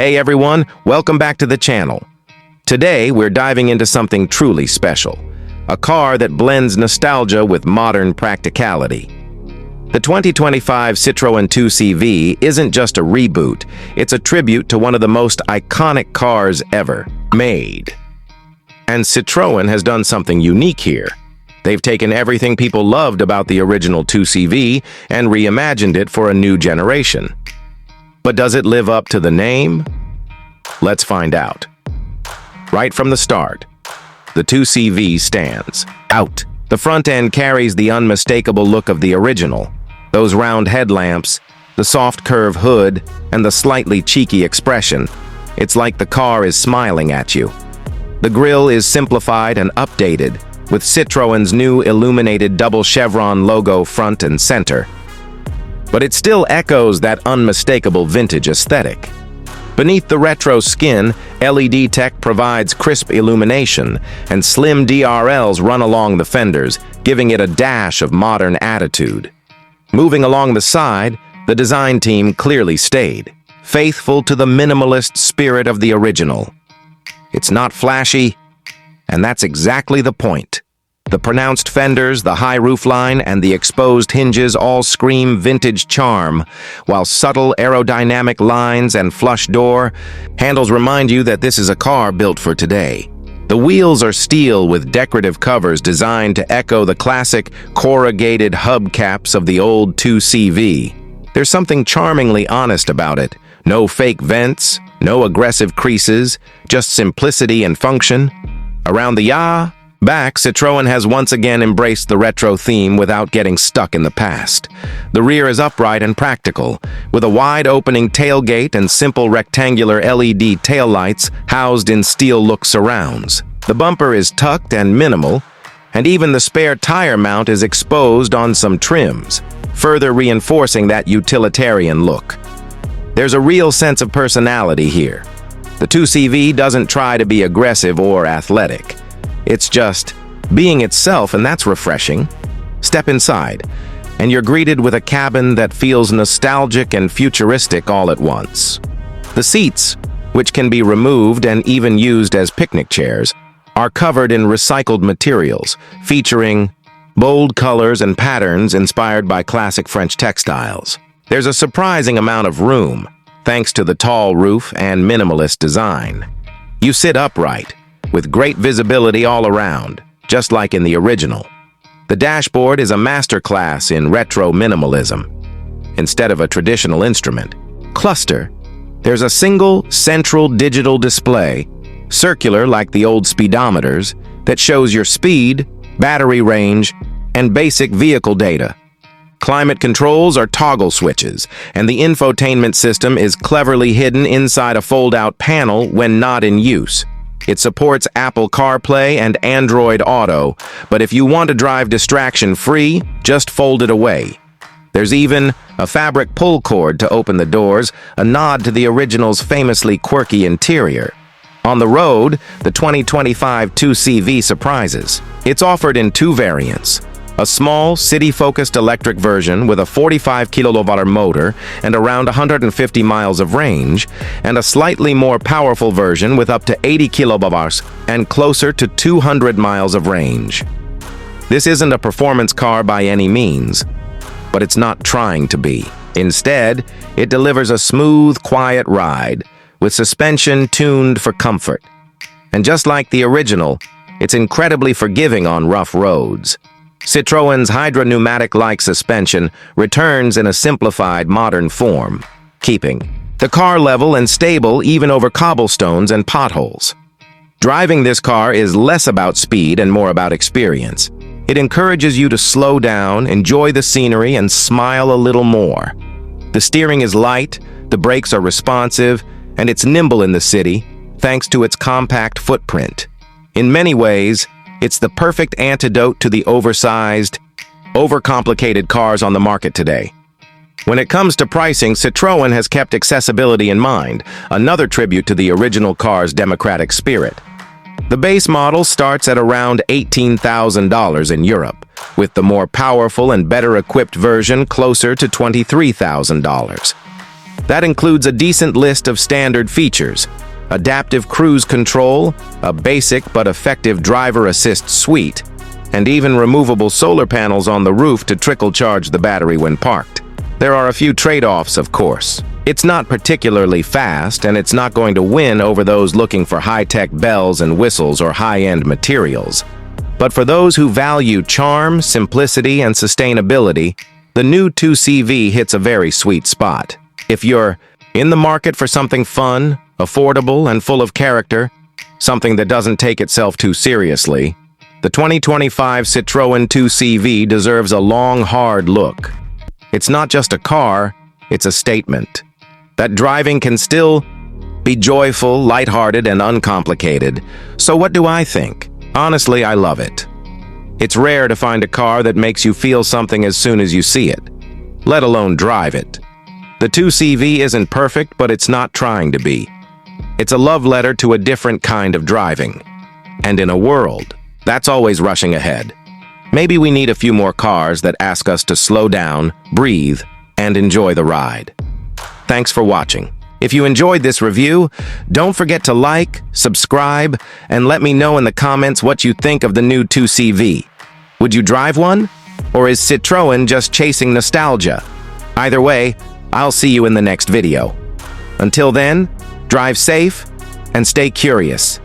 Hey everyone, welcome back to the channel. Today we're diving into something truly special, a car that blends nostalgia with modern practicality. The 2025 Citroën 2CV isn't just a reboot, it's a tribute to one of the most iconic cars ever made. And Citroën has done something unique here. They've taken everything people loved about the original 2CV and reimagined it for a new generation. But does it live up to the name? Let's find out. Right from the start, the 2CV stands out. The front end carries the unmistakable look of the original. Those round headlamps, the soft curve hood, and the slightly cheeky expression. It's like the car is smiling at you. The grille is simplified and updated, with Citroën's new illuminated double chevron logo front and center. But it still echoes that unmistakable vintage aesthetic. Beneath the retro skin, LED tech provides crisp illumination, and slim DRLs run along the fenders, giving it a dash of modern attitude. Moving along the side, the design team clearly stayed, faithful to the minimalist spirit of the original. It's not flashy, and that's exactly the point. The pronounced fenders, the high roofline, and the exposed hinges all scream vintage charm, while subtle aerodynamic lines and flush door handles remind you that this is a car built for today. The wheels are steel with decorative covers designed to echo the classic corrugated hubcaps of the old 2CV. There's something charmingly honest about it. No fake vents, no aggressive creases, just simplicity and function. Around the back, Citroën has once again embraced the retro theme without getting stuck in the past. The rear is upright and practical, with a wide-opening tailgate and simple rectangular LED taillights housed in steel-look surrounds. The bumper is tucked and minimal, and even the spare tire mount is exposed on some trims, further reinforcing that utilitarian look. There's a real sense of personality here. The 2CV doesn't try to be aggressive or athletic. It's just being itself, and that's refreshing. Step inside, and you're greeted with a cabin that feels nostalgic and futuristic all at once. The seats, which can be removed and even used as picnic chairs, are covered in recycled materials, featuring bold colors and patterns inspired by classic French textiles. There's a surprising amount of room, thanks to the tall roof and minimalist design. You sit upright, with great visibility all around, just like in the original. The dashboard is a masterclass in retro minimalism. Instead of a traditional instrument cluster, there's a single central digital display, circular like the old speedometers, that shows your speed, battery range, and basic vehicle data. Climate controls are toggle switches, and the infotainment system is cleverly hidden inside a fold-out panel when not in use. It supports Apple CarPlay and Android Auto, but if you want to drive distraction-free, just fold it away. There's even a fabric pull cord to open the doors, a nod to the original's famously quirky interior. On the road, the 2025 2CV surprises. It's offered in two variants. A small, city-focused electric version with a 45 kilowatt motor and around 150 miles of range, and a slightly more powerful version with up to 80 kilowatts and closer to 200 miles of range. This isn't a performance car by any means, but it's not trying to be. Instead, it delivers a smooth, quiet ride, with suspension tuned for comfort. And just like the original, it's incredibly forgiving on rough roads. Citroën's hydropneumatic-like suspension returns in a simplified modern form, keeping the car level and stable even over cobblestones and potholes. Driving this car is less about speed and more about experience. It encourages you to slow down, enjoy the scenery, and smile a little more. The steering is light, the brakes are responsive, and it's nimble in the city, thanks to its compact footprint. In many ways, it's the perfect antidote to the oversized, overcomplicated cars on the market today. When it comes to pricing, Citroën has kept accessibility in mind, another tribute to the original car's democratic spirit. The base model starts at around $18,000 in Europe, with the more powerful and better equipped version closer to $23,000. That includes a decent list of standard features: adaptive cruise control, a basic but effective driver assist suite, and even removable solar panels on the roof to trickle charge the battery when parked. There are a few trade-offs, of course. It's not particularly fast, and it's not going to win over those looking for high-tech bells and whistles or high-end materials. But for those who value charm, simplicity, and sustainability, the new 2CV hits a very sweet spot. If you're in the market for something fun, affordable, and full of character, something that doesn't take itself too seriously, the 2025 Citroen 2CV deserves a long, hard look. It's not just a car, it's a statement. That driving can still be joyful, lighthearted, and uncomplicated. So what do I think? Honestly, I love it. It's rare to find a car that makes you feel something as soon as you see it, let alone drive it. The 2CV isn't perfect, but it's not trying to be. It's a love letter to a different kind of driving. And in a world that's always rushing ahead, maybe we need a few more cars that ask us to slow down, breathe, and enjoy the ride. Thanks for watching. If you enjoyed this review, don't forget to like, subscribe, and let me know in the comments what you think of the new 2CV. Would you drive one? Or is Citroën just chasing nostalgia? Either way, I'll see you in the next video. Until then, drive safe and stay curious.